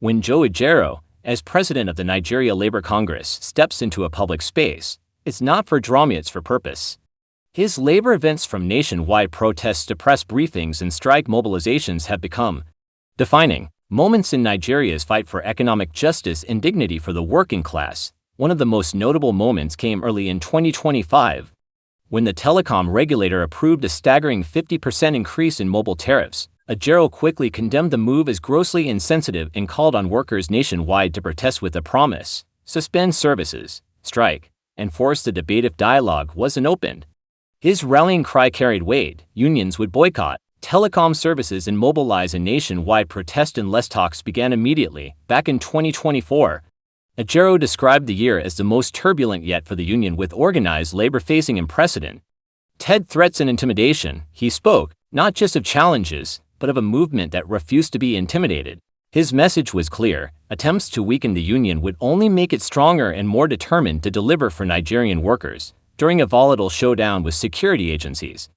When Joe Ajaero, as president of the Nigeria Labour Congress, steps into a public space, it's not for drama, it's for purpose. His labor events, from nationwide protests to press briefings and strike mobilizations, have become defining moments in Nigeria's fight for economic justice and dignity for the working class. One of the most notable moments came early in 2025, when the telecom regulator approved a staggering 50% increase in mobile tariffs. Ajaero quickly condemned the move as grossly insensitive and called on workers nationwide to protest with a promise: suspend services, strike, and force the debate if dialogue wasn't opened. His rallying cry carried weight. Unions would boycott telecom services and mobilize a nationwide protest unless talks began immediately. Back in 2024, Ajaero described the year as the most turbulent yet for the union, with organized labor facing unprecedented threats and intimidation. He spoke not just of challenges, but of a movement that refused to be intimidated. His message was clear: attempts to weaken the union would only make it stronger and more determined to deliver for Nigerian workers. During a volatile showdown with security agencies,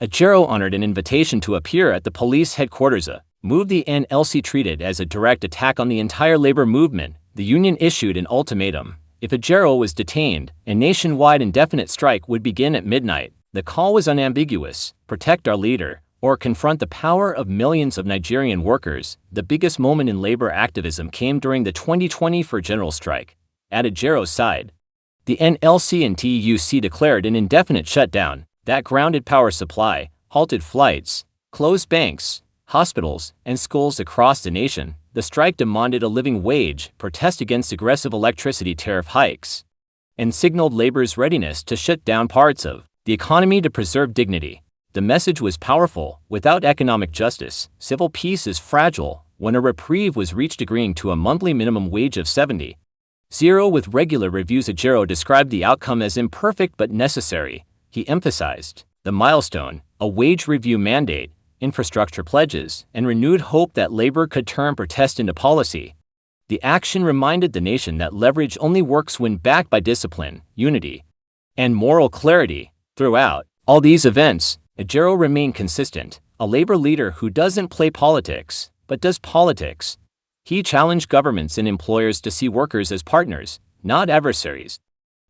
Ajaero honored an invitation to appear at the police headquarters, a move the NLC treated as a direct attack on the entire labor movement. The union issued an ultimatum: if Ajaero was detained, a nationwide indefinite strike would begin at midnight. The call was unambiguous: protect our leader, or confront the power of millions of Nigerian workers. The biggest moment in labor activism came during the 2024 general strike. At Ajaero's side, the NLC and TUC declared an indefinite shutdown that grounded power supply, halted flights, closed banks, hospitals, and schools across the nation. The strike demanded a living wage, protest against aggressive electricity tariff hikes, and signaled labor's readiness to shut down parts of the economy to preserve dignity. The message was powerful: without economic justice, civil peace is fragile. When a reprieve was reached, agreeing to a monthly minimum wage of $70 with regular reviews, Ajaero described the outcome as imperfect but necessary. He emphasized the milestone: a wage review mandate, infrastructure pledges, and renewed hope that labor could turn protest into policy. The action reminded the nation that leverage only works when backed by discipline, unity, and moral clarity. Throughout all these events, Ajaero remained consistent: a labor leader who doesn't play politics, but does politics. He challenged governments and employers to see workers as partners, not adversaries.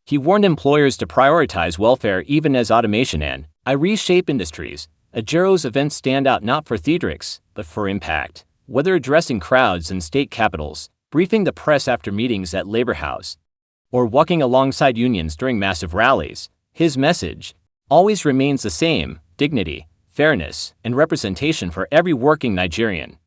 He warned employers to prioritize welfare even as automation and AI reshape industries. Ajaero's events stand out not for theatrics, but for impact. Whether addressing crowds in state capitals, briefing the press after meetings at Labor House, or walking alongside unions during massive rallies, his message always remains the same: dignity, fairness, and representation for every working Nigerian.